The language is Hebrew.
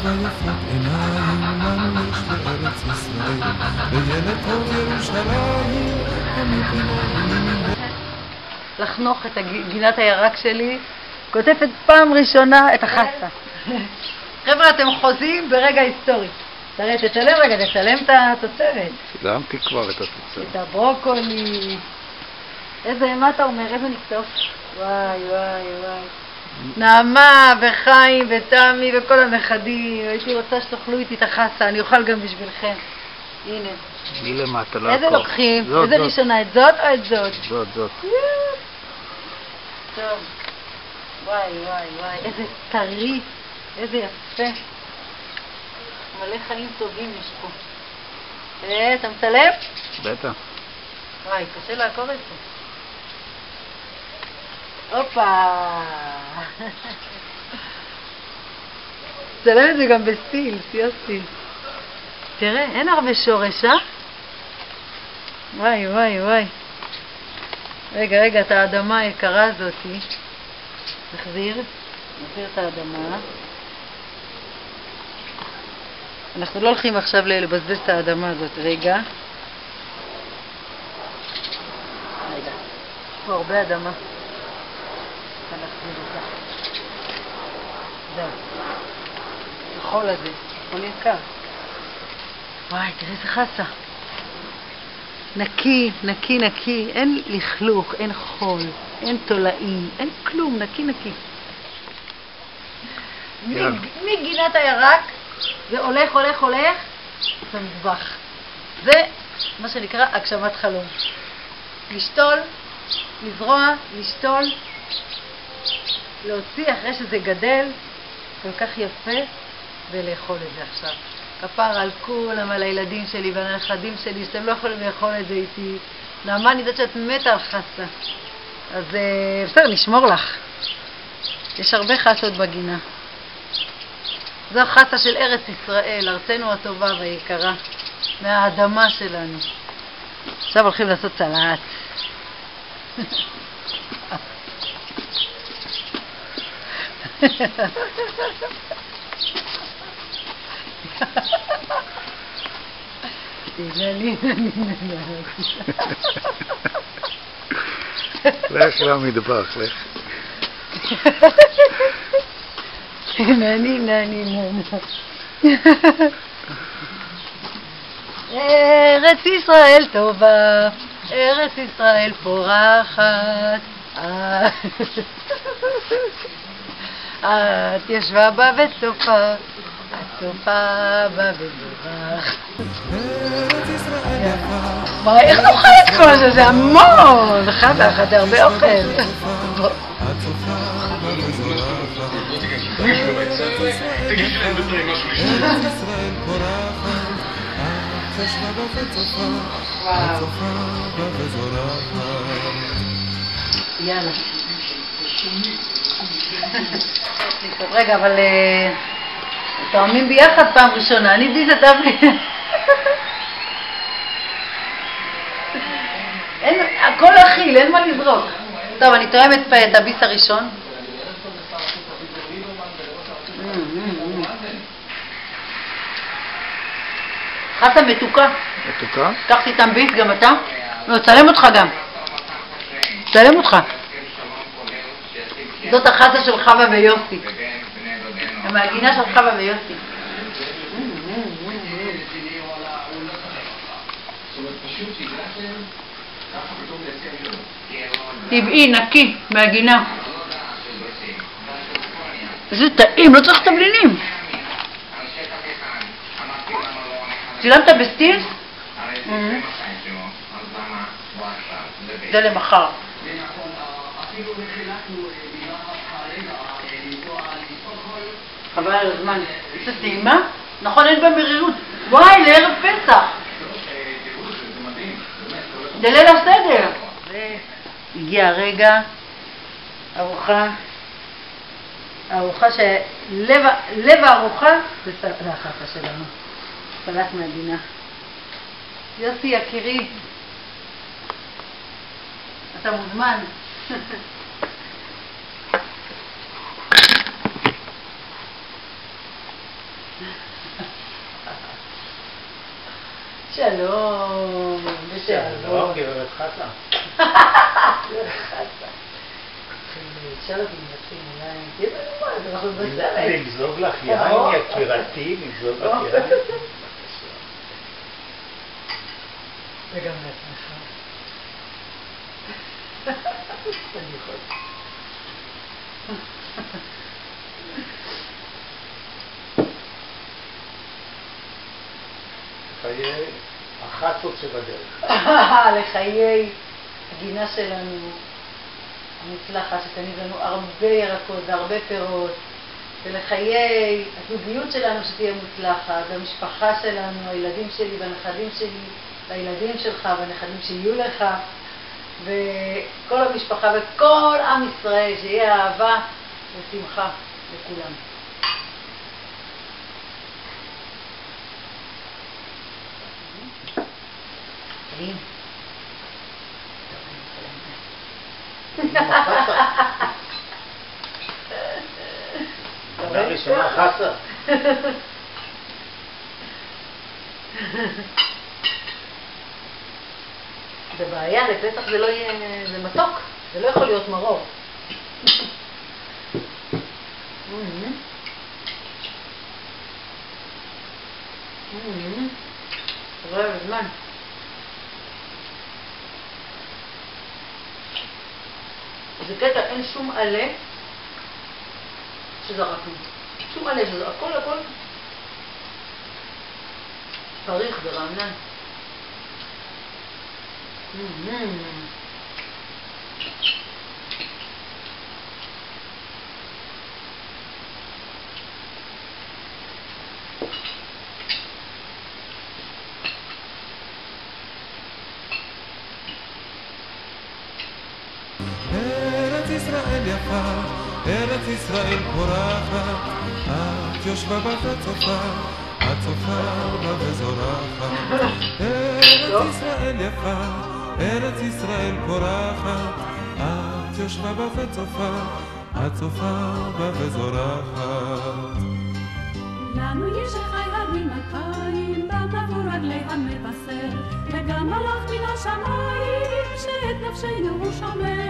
ויפות עיניים לנו יש בארץ ישראל, וילד טוב ירושלים לחנוך את גינת הירק שלי, כותבת פעם ראשונה את החסה. חבר'ה, אתם חוזים ברגע היסטורי. תראה, תצלם רגע, תצלם את התוצרת. צילמתי כבר את התוצרת. את הברוקולי. איזה, מה אתה אומר? איזה נקטוף? וואי, וואי, וואי. נעמה וחיים ותמי וכל הנכדים. הייתי רוצה שתאכלו איתי את החסה, אני אוכל גם בשבילכם. הנה. היא למטה, לא איזה הכל. לוקחים? זאת, איזה זאת. ראשונה? את זאת או את זאת? זאת, זאת. טוב. וואי, וואי, וואי. איזה טרי. איזה יפה. מלא חיים טובים יש פה. אתה מצלם? בטח. וואי, קשה לעקוב את זה. הופה. צלם את זה גם בסטיל, יוסי. תראה, אין הרבה שורש, אה? וואי, וואי, וואי. רגע, רגע, את האדמה היקרה הזאת. נחזיר את האדמה. אנחנו לא הולכים עכשיו לבזבז את האדמה הזאת. רגע. רגע. יש פה הרבה אדמה. נחזיר אותה. זהו. החול הזה. חול יקר. וואי, תראה איזה חסה. נקי, נקי, נקי. אין לכלוך, אין חול, אין תולעים, אין כלום. נקי, נקי. מגינת הירק זה הולך, הולך, הולך למטבח. זה מה שנקרא הגשמת חלום. לשתול, לזרוע, לשתול, להוציא אחרי שזה גדל כל כך יפה ולאכול את זה עכשיו. כפר על כולם, על הילדים שלי ועל הנכדים שלי, שאתם לא יכולים לאכול את זה איתי. נעמה, אני יודעת שאת מתה על חסה. אז בסדר, נשמור לך. יש הרבה חסות בגינה. זו החסה של ארץ ישראל, ארצנו הטובה והיקרה, מהאדמה שלנו. עכשיו הולכים לעשות סלט. לך למטבח, לך. נני, נני, נני. ארץ ישראל טובה, ארץ ישראל פורחת. את ישבה בה וצופה, את צופה בה וזורחת. מה, איך נאכל את כל זה? זה המון. אחד לאחד, זה הרבה אוכל. תגידי להם בינתיים משהו לשמוע. יאללה. טוב, רגע, אבל תואמים ביחד פעם ראשונה. אני בי זה דווי. הכל אכיל, אין מה לזרוק. טוב, אני תואמת את הביס הראשון. חסה מתוקה. מתוקה? קחתי איתם ביס גם אתה. לא, צלם אותך גם. צלם אותך. זאת החסה של חווה ויוסי. המהגינה של חווה ויוסי. טבעי, נקי, מהגינה. זה טעים, לא צריך תבלינים. צילמת בסטיל? זה למחר. חבל על הזמן. זה טעימה? נכון, אין בה מרירות. וואי, לערב פסח. זה ליל הסדר. הגיע הרגע, ארוחה לב הארוחה זה החסה שלנו. סלט מהגינה. יוסי יקירי, אתה מוזמן. שלום, ושלום. גברת חסה. תשאל אותי אם נתחיל עליי, תהיה בנומד, אנחנו בסרט. לגזוג לך יין, יקירתי, לגזוג לך יין. וגם לעצמך. אני יכול. חיי החסות שבדרך. לחיי הגינה שלנו המוצלחת, שתניב לנו הרבה ירקות והרבה פירות, ולחיי הזוגיות שלנו שתהיה מוצלחת, והמשפחה שלנו, הילדים שלי והנכדים שלי, והילדים שלך והנכדים שיהיו לך, וכל המשפחה וכל עם ישראל, שיהיה אהבה ושמחה לכולם. טעים. תודה ראשונה חסה. זה בעיה, לפסח זה לא יהיה, זה מתוק, זה לא יכול להיות מרור. עבר הזמן. זה קטע, אין שום עלה שזרקנו. שום עלה שזרקנו, הכל פריך ורענן. ארץ ישראל יפה, ארץ ישראל פורחת, את יושבה בה וצופה, את צופה בה וזורחת. ארץ ישראל יפה, ארץ ישראל פורחת, את יושבה בה וצופה, את צופה בה וזורחת. לנו יש חי הרים 200 במבוא רגלי המבשר, וגם מלאך מן השמיים שאת נפשנו הוא שומר.